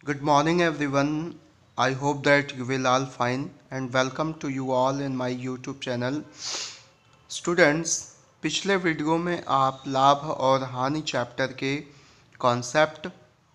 Good morning, everyone. I hope that you will all fine and welcome to you all in my YouTube channel. Students, पिछले video में आप लाभ और हानि chapter के concept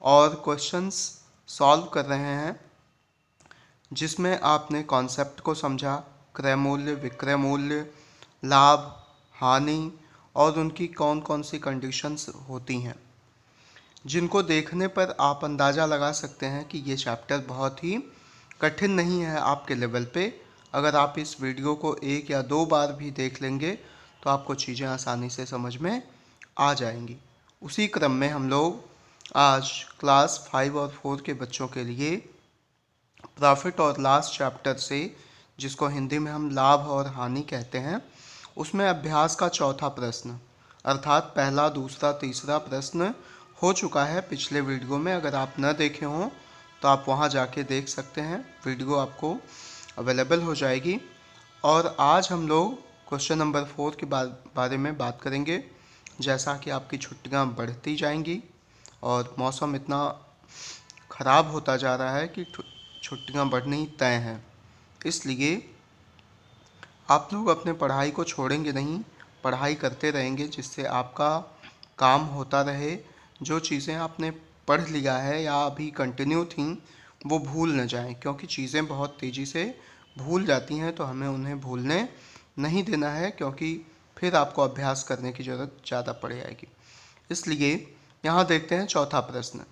और क्वेश्चंस सॉल्व कर रहे हैं, जिसमें आपने कॉन्सेप्ट को समझा, क्रय मूल्य, विक्रय मूल्य, लाभ, हानि और उनकी कौन कौन सी कंडीशंस होती हैं, जिनको देखने पर आप अंदाज़ा लगा सकते हैं कि ये चैप्टर बहुत ही कठिन नहीं है आपके लेवल पे। अगर आप इस वीडियो को एक या दो बार भी देख लेंगे तो आपको चीज़ें आसानी से समझ में आ जाएंगी। उसी क्रम में हम लोग आज क्लास 5 और 4 के बच्चों के लिए प्रॉफिट और लॉस चैप्टर से, जिसको हिंदी में हम लाभ और हानि कहते हैं, उसमें अभ्यास का चौथा प्रश्न अर्थात पहला, दूसरा, तीसरा प्रश्न हो चुका है पिछले वीडियो में। अगर आप न देखे हों तो आप वहां जाके देख सकते हैं, वीडियो आपको अवेलेबल हो जाएगी। और आज हम लोग क्वेश्चन नंबर 4 के बारे में बात करेंगे। जैसा कि आपकी छुट्टियां बढ़ती जाएंगी और मौसम इतना ख़राब होता जा रहा है कि छुट्टियां बढ़नी तय हैं, इसलिए आप लोग अपने पढ़ाई को छोड़ेंगे नहीं, पढ़ाई करते रहेंगे, जिससे आपका काम होता रहे। जो चीज़ें आपने पढ़ लिया है या अभी कंटिन्यू थी वो भूल न जाएं, क्योंकि चीज़ें बहुत तेज़ी से भूल जाती हैं, तो हमें उन्हें भूलने नहीं देना है, क्योंकि फिर आपको अभ्यास करने की ज़रूरत ज़्यादा पड़ जाएगी। इसलिए यहाँ देखते हैं चौथा प्रश्न।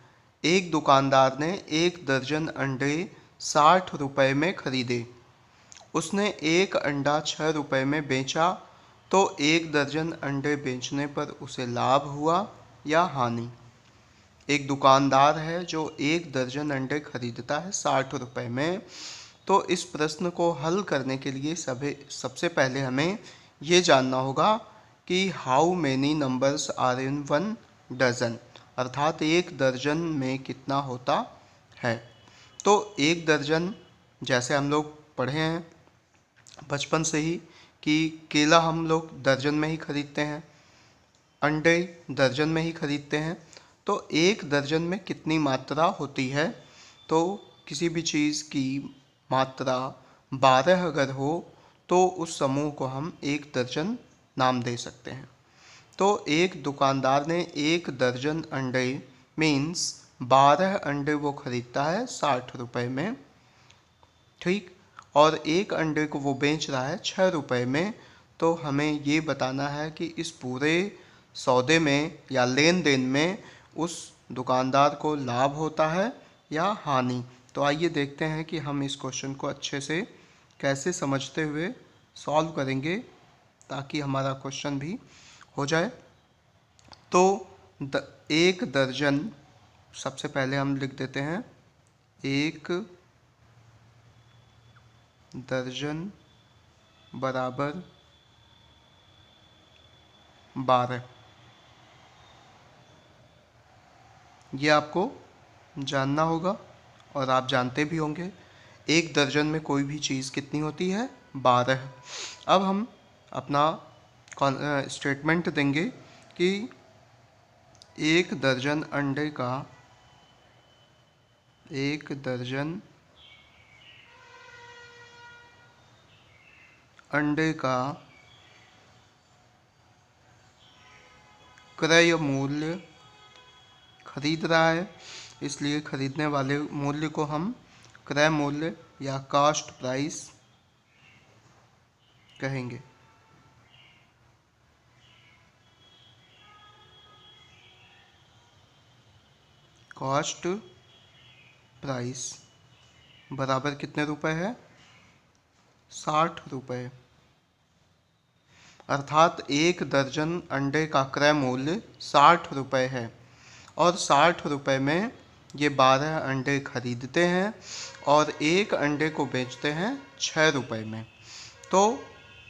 एक दुकानदार ने 1 दर्जन अंडे 60 रुपये में खरीदे। उसने एक अंडा 6 रुपये में बेचा, तो 1 दर्जन अंडे बेचने पर उसे लाभ हुआ या हानि? एक दुकानदार है जो 1 दर्जन अंडे खरीदता है 60 रुपये में। तो इस प्रश्न को हल करने के लिए सबसे पहले हमें ये जानना होगा कि how many numbers are in 1 dozen, अर्थात 1 दर्जन में कितना होता है। तो 1 दर्जन, जैसे हम लोग पढ़े हैं बचपन से ही कि केला हम लोग दर्जन में ही खरीदते हैं, अंडे दर्जन में ही खरीदते हैं। तो 1 दर्जन में कितनी मात्रा होती है? तो किसी भी चीज़ की मात्रा 12 अगर हो तो उस समूह को हम 1 दर्जन नाम दे सकते हैं। तो एक दुकानदार ने 1 दर्जन अंडे मीन्स 12 अंडे वो खरीदता है 60 रुपये में, ठीक। और एक अंडे को वो बेच रहा है 6 रुपये में। तो हमें ये बताना है कि इस पूरे सौदे में या लेन देन में उस दुकानदार को लाभ होता है या हानि। तो आइए देखते हैं कि हम इस क्वेश्चन को अच्छे से कैसे समझते हुए सॉल्व करेंगे, ताकि हमारा क्वेश्चन भी हो जाए। तो एक दर्जन, सबसे पहले हम लिख देते हैं 1 दर्जन बराबर 12। ये आपको जानना होगा और आप जानते भी होंगे। 1 दर्जन में कोई भी चीज़ कितनी होती है? 12। अब हम अपना स्टेटमेंट देंगे कि 1 दर्जन अंडे का 1 दर्जन अंडे का क्रय मूल्य खरीद रहा है, इसलिए खरीदने वाले मूल्य को हम क्रय मूल्य या कॉस्ट प्राइस कहेंगे। कॉस्ट प्राइस बराबर कितने रुपए है? 60 रुपये। अर्थात 1 दर्जन अंडे का क्रय मूल्य 60 रुपये है और 60 रुपये में ये 12 अंडे खरीदते हैं और एक अंडे को बेचते हैं 6 रुपये में। तो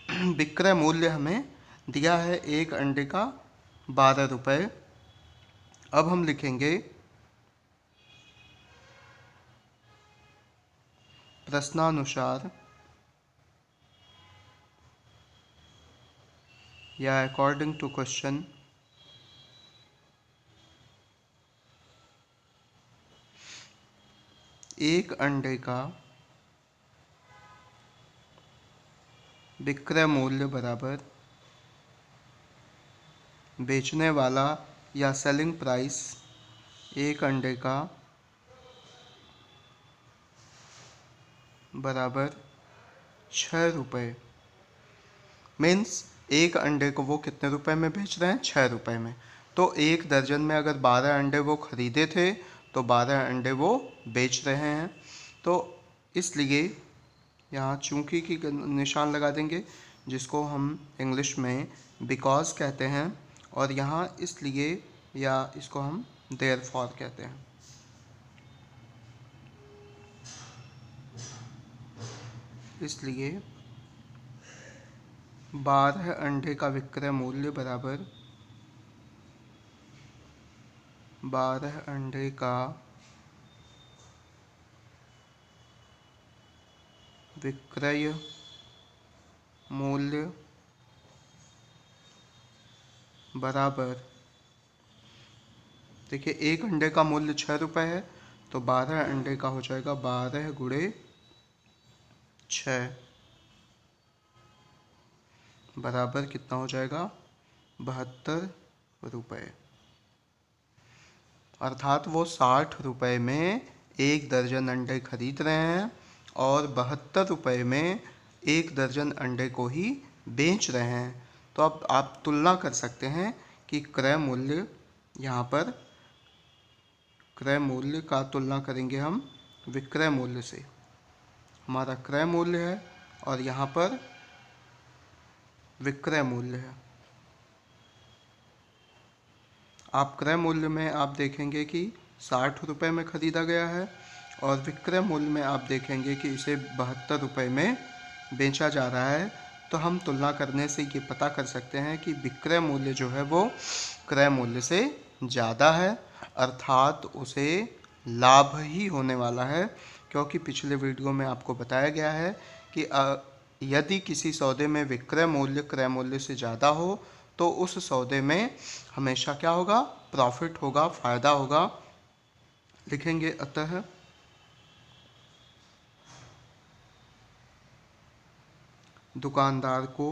विक्रय मूल्य हमें दिया है एक अंडे का 12 रुपये। अब हम लिखेंगे प्रश्नानुसार या अकॉर्डिंग टू क्वेश्चन एक अंडे का विक्रय मूल्य बराबर बेचने वाला या सेलिंग प्राइस, एक अंडे का बराबर 6 रुपये। मीन्स एक अंडे को वो कितने रुपए में बेच रहे हैं? 6 रुपये में। तो एक दर्जन में अगर 12 अंडे वो खरीदे थे तो 12 अंडे वो बेच रहे हैं। तो इसलिए यहाँ चूंकि की निशान लगा देंगे, जिसको हम इंग्लिश में बिकॉज कहते हैं, और यहाँ इसलिए या इसको हम देयरफॉर कहते हैं। इसलिए 12 अंडे का विक्रय मूल्य बराबर 12 अंडे का विक्रय मूल्य बराबर, देखिए एक अंडे का मूल्य 6 रुपये है, तो 12 अंडे का हो जाएगा 12 गुणे 6 बराबर कितना हो जाएगा? 72 रुपये। अर्थात वो 60 रुपये में एक दर्जन अंडे खरीद रहे हैं और 72 रुपये में एक दर्जन अंडे को ही बेच रहे हैं। तो अब आप तुलना कर सकते हैं कि क्रय मूल्य, यहाँ पर क्रय मूल्य का तुलना करेंगे हम विक्रय मूल्य से। हमारा क्रय मूल्य है और यहाँ पर विक्रय मूल्य है। आप क्रय मूल्य में आप देखेंगे कि 60 रुपये में ख़रीदा गया है और विक्रय मूल्य में आप देखेंगे कि इसे 72 रुपये में बेचा जा रहा है। तो हम तुलना करने से ये पता कर सकते हैं कि विक्रय मूल्य जो है वो क्रय मूल्य से ज़्यादा है, अर्थात उसे लाभ ही होने वाला है। क्योंकि पिछले वीडियो में आपको बताया गया है कि यदि किसी सौदे में विक्रय मूल्य क्रय मूल्य से ज़्यादा हो तो उस सौदे में हमेशा क्या होगा? प्रॉफिट होगा, फ़ायदा होगा। लिखेंगे अतः दुकानदार को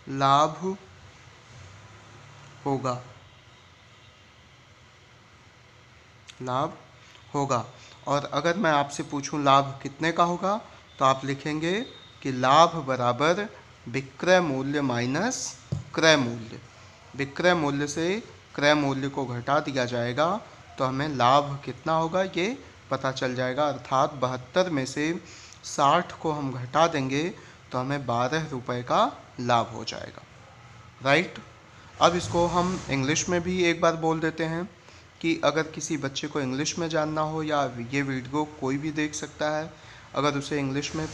लाभ होगा, लाभ होगा। और अगर मैं आपसे पूछूं लाभ कितने का होगा, तो आप लिखेंगे कि लाभ बराबर विक्रय मूल्य माइनस क्रय मूल्य। विक्रय मूल्य से क्रय मूल्य को घटा दिया जाएगा तो हमें लाभ कितना होगा ये पता चल जाएगा। अर्थात 72 में से 60 को हम घटा देंगे तो हमें 12 रुपये का लाभ हो जाएगा। राइट। अब इसको हम इंग्लिश में भी एक बार बोल देते हैं कि अगर किसी बच्चे को इंग्लिश में जानना हो, या ये वीडियो कोई भी देख सकता है, अगर उसे इंग्लिश में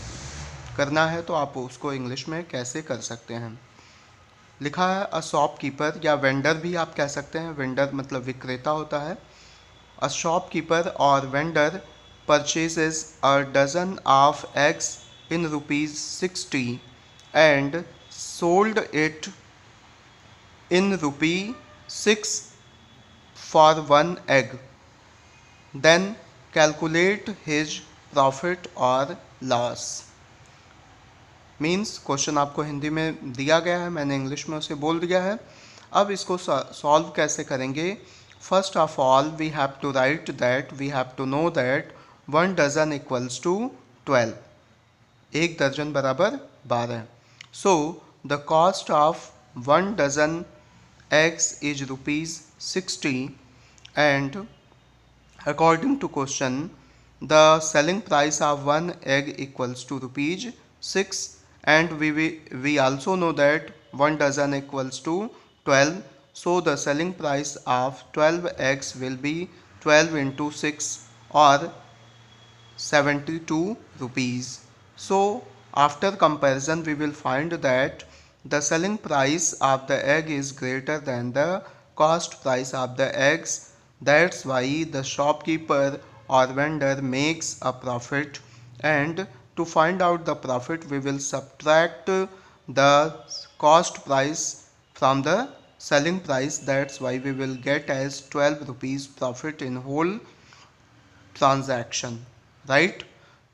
करना है तो आप उसको इंग्लिश में कैसे कर सकते हैं। लिखा है अ शॉपकीपर, या वेंडर भी आप कह सकते हैं, वेंडर मतलब विक्रेता होता है। अ शॉपकीपर और vendor purchases a dozen of eggs in ₹60 and sold it in ₹6 for one egg. Then calculate his profit or loss. Means question आपको हिंदी में दिया गया है, मैंने इंग्लिश में उसे बोल दिया है। अब इसको सॉल्व कैसे करेंगे? First of all we have to write that we have to know that 1 dozen equals to 12, एक दर्जन बराबर 12। So the cost of 1 dozen eggs is ₹60 and according to question the selling price of one egg equals to ₹6 and we also know that 1 dozen equals to 12, so the selling price of 12 eggs will be 12 into 6 or 72 rupees. So after comparison we will find that the selling price of the egg is greater than the cost price of the eggs. That's why the shopkeeper or vendor makes a profit, and to find out the profit we will subtract the cost price from the selling price. That's why we will get as 12 rupees profit in whole transaction, right.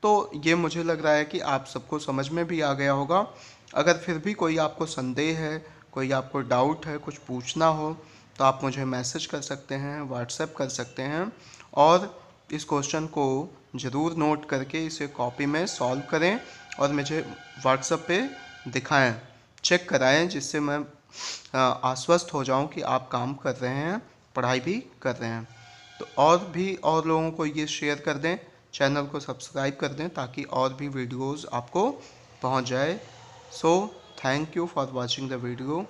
तो ये मुझे लग रहा है कि आप सबको समझ में भी आ गया होगा। अगर फिर भी कोई आपको संदेह है, कोई आपको डाउट है, कुछ पूछना हो, तो आप मुझे मैसेज कर सकते हैं, व्हाट्सएप कर सकते हैं, और इस क्वेश्चन को ज़रूर नोट करके इसे कॉपी में सॉल्व करें और मुझे व्हाट्सएप पे दिखाएं, चेक कराएं, जिससे मैं आश्वस्त हो जाऊं कि आप काम कर रहे हैं, पढ़ाई भी कर रहे हैं। तो और लोगों को ये शेयर कर दें, चैनल को सब्सक्राइब कर दें, ताकि और भी वीडियोज़ आपको पहुंच जाए। So thank you for watching the video.